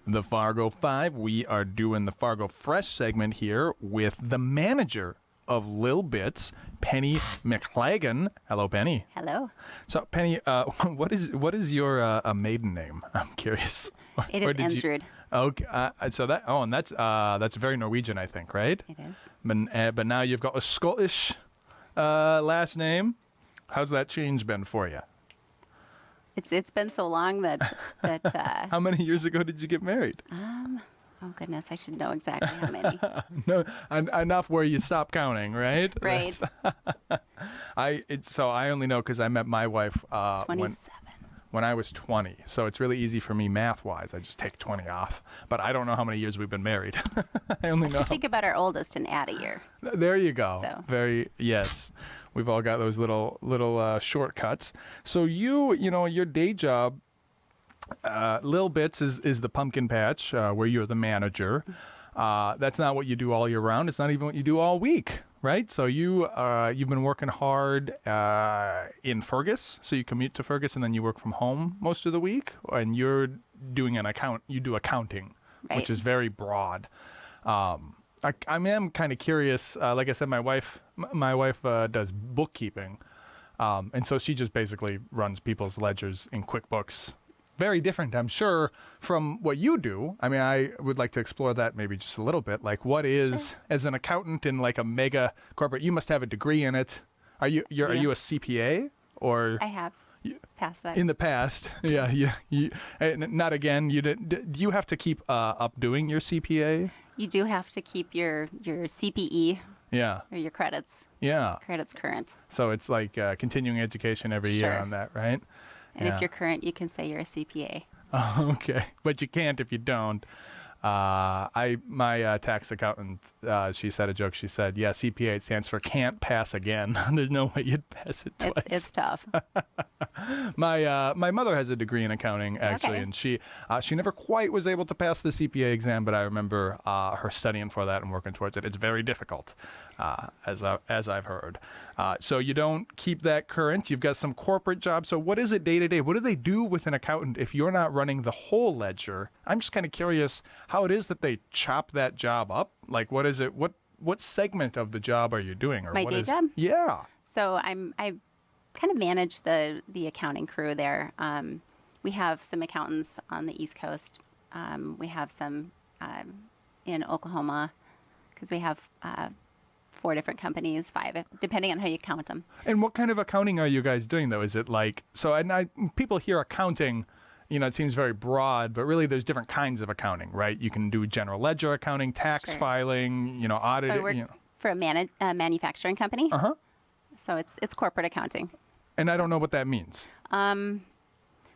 the Fargo Five. We are doing the Fargo Fresh segment here with the manager of Lil Bitz, Penny McLagan. Hello, Penny. Hello. So, Penny, what is your maiden name? I'm curious. It is Ansrud. Okay, and that's very Norwegian, I think, right? It is. But now you've got a Scottish last name. How's that change been for you? It's been so long that How many years ago did you get married? Oh goodness, I should know exactly how many. No, enough where you stop counting, right? Right. I only know because I met my wife 27. when I was 20. So it's really easy for me math-wise. I just take 20 off. But I don't know how many years we've been married. I only know. Think about our oldest and add a year. There you go. So. Yes. We've all got those little shortcuts. So your day job, Lil Bitz is the pumpkin patch where you're the manager. That's not what you do all year round. It's not even what you do all week, right? So you've been working hard in Fergus. So you commute to Fergus and then you work from home most of the week. And you're doing you do accounting, right, which is very broad. I am kind of curious. Like I said, my wife does bookkeeping. And so she just basically runs people's ledgers in QuickBooks. Very different, I'm sure, from what you do. I mean, I would like to explore that maybe just a little bit. Like, what is, Sure. as an accountant in like a mega corporate, you must have a degree in it. Are you a CPA or? I have passed that. In the past, yeah. Not again. Do you have to keep up doing your CPA? You do have to keep your CPE. Yeah. Or your credits. Yeah. Credits current. So it's like continuing education every year Sure. on that, right? And if you're current, you can say you're a CPA. Oh, okay. But you can't if you don't. My tax accountant, she said a joke. She said, yeah, CPA, it stands for can't pass again. There's no way you'd pass it twice. It's tough. My mother has a degree in accounting, actually, Okay. and she never quite was able to pass the CPA exam, but I remember her studying for that and working towards it. It's very difficult, as I've heard. So you don't keep that current. You've got some corporate jobs. So what is it day to day? What do they do with an accountant if you're not running the whole ledger? I'm just kind of curious how it is that they chop that job up. Like, what is it? What segment of the job are you doing? Or My what day is, job? Yeah. So I kind of manage the accounting crew there. We have some accountants on the East Coast. We have some in Oklahoma because we have 4 different companies, 5, depending on how you count them. And what kind of accounting are you guys doing, though? Is it like, so people hear accounting, it seems very broad, but really there's different kinds of accounting, right? You can do general ledger accounting, tax Sure. filing, audit. So I work for a manufacturing company. Uh-huh. So it's corporate accounting. And I don't know what that means.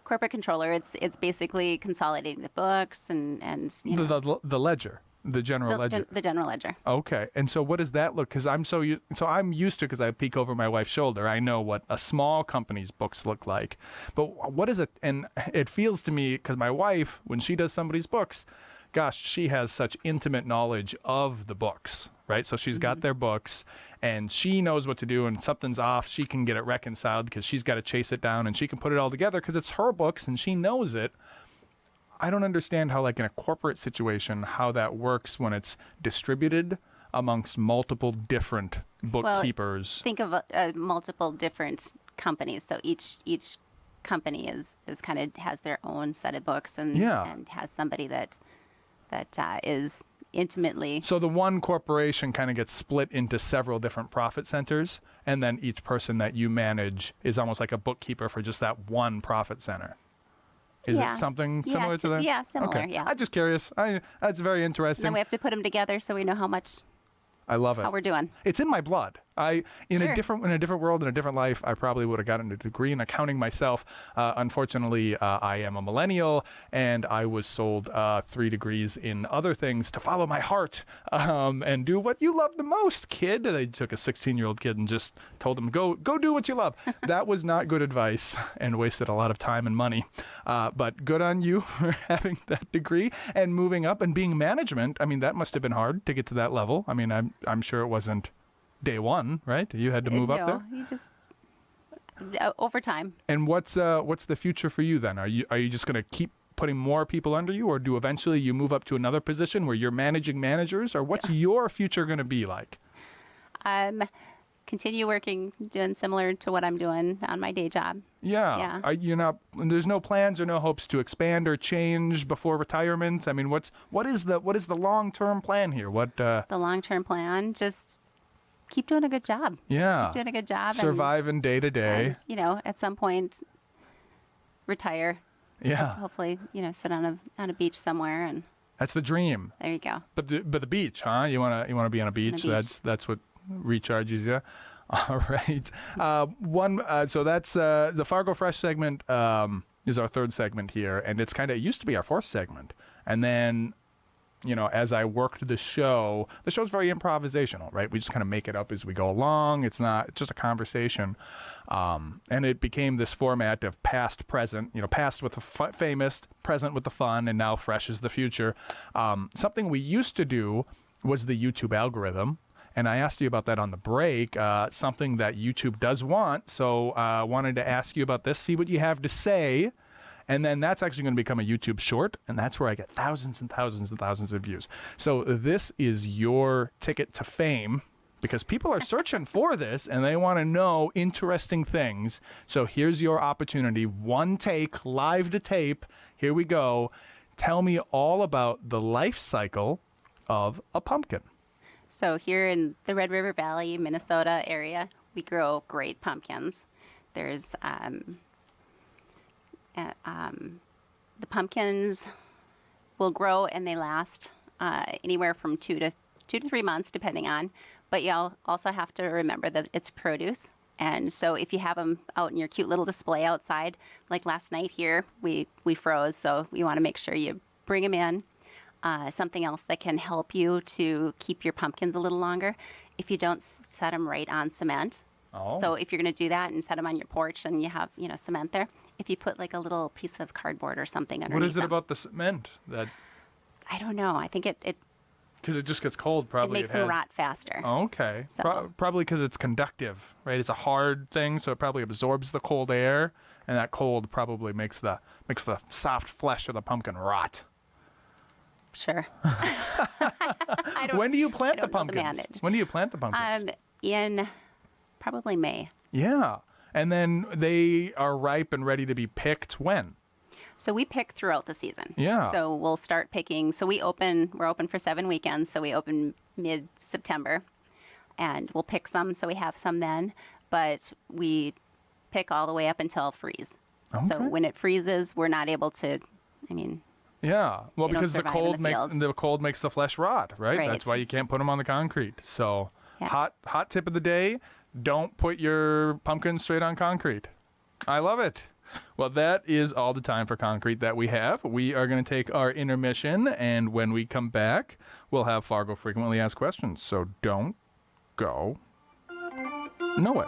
Corporate controller. It's basically consolidating the books and The ledger, the general ledger. The general ledger. Okay. And so what does that look? Because I'm used to, because I peek over my wife's shoulder, I know what a small company's books look like. But what is it? And it feels to me, because my wife, when she does somebody's books, gosh, she has such intimate knowledge of the books, right? So she's got their books and she knows what to do, and something's off, she can get it reconciled because she's got to chase it down, and she can put it all together because it's her books and she knows it. I don't understand how, like in a corporate situation, how that works when it's distributed amongst multiple different bookkeepers. Think of multiple different companies. So each company is kind of has their own set of books and has somebody that is intimately. So the one corporation kind of gets split into several different profit centers, and then each person that you manage is almost like a bookkeeper for just that one profit center. Is it something similar to that? Yeah, similar, okay. yeah. I'm just curious. That's very interesting. And then we have to put them together so we know how love it. How we're doing. It's in my blood. In Sure. a different world, in a different life, I probably would have gotten a degree in accounting myself. Unfortunately, I am a millennial, and I was sold 3 degrees in other things to follow my heart and do what you love the most, kid. They took a 16-year-old kid and just told him, go do what you love. That was not good advice and wasted a lot of time and money. But good on you for having that degree and moving up and being management. I mean, that must have been hard to get to that level. I mean, I'm sure it wasn't day one, right? You had to move up there? You just over time. And what's the future for you then? Are you just going to keep putting more people under you, or do eventually you move up to another position where you're managing managers, or what's your future going to be like? Continue working, doing similar to what I'm doing on my day job. Yeah. Are you not? There's no plans or no hopes to expand or change before retirement. I mean, what is the long-term plan here? The long-term plan, just keep doing a good job. Yeah. Keep doing a good job. Surviving day to day. And, at some point, retire. Yeah. Hopefully, sit on a beach somewhere, and that's the dream. there you go. But the beach, huh? You wanna be on a beach. That's what recharges you. All right. So that's the Fargo Fresh segment is our third segment here, and it used to be our fourth segment. And then, as I worked the show's very improvisational, right? We just kind of make it up as we go along. It's just a conversation. And it became this format of past, present, past with the famous, present with the fun, and now fresh is the future. Something we used to do was the YouTube algorithm. And I asked you about that on the break, something that YouTube does want. So I wanted to ask you about this, see what you have to say. And then that's actually going to become a YouTube short. And that's where I get thousands and thousands and thousands of views. So this is your ticket to fame, because people are searching for this and they want to know interesting things. So here's your opportunity. One take, live to tape. Here we go. Tell me all about the life cycle of a pumpkin. So here in the Red River Valley, Minnesota area, we grow great pumpkins. There's the pumpkins will grow and they last anywhere from 2 to 3 months, depending on. But you'll also have to remember that it's produce. And so if you have them out in your cute little display outside, like last night here, we froze. So you want to make sure you bring them in. Something else that can help you to keep your pumpkins a little longer, if you don't set them right on cement. Oh. So if you're going to do that and set them on your porch and you have, cement there, if you put like a little piece of cardboard or something underneath What is it them, about the cement that? I don't know. I think it Because it just gets cold, probably. makes them rot faster. Oh, okay. So. Probably because it's conductive, right? It's a hard thing, so it probably absorbs the cold air, and that cold probably makes the soft flesh of the pumpkin rot. Sure. When do you plant the I don't know the pumpkins? manage. When do you plant the pumpkins? In probably May. Yeah. And then they are ripe and ready to be picked when? So we pick throughout the season. Yeah. So we'll start picking. So we're open for 7 weekends. So we open mid-September, and we'll pick some. So we have some then, but we pick all the way up until freeze. Okay. So when it freezes, we're not able to. Yeah. Well, They don't because the survive in the cold makes the flesh rot, right? Right. That's why you can't put them on the concrete. So Yeah. hot tip of the day: don't put your pumpkin straight on concrete. I love it. Well, that is all the time for concrete that we have. We are going to take our intermission, and when we come back, we'll have Fargo Frequently Asked Questions. So don't go nowhere.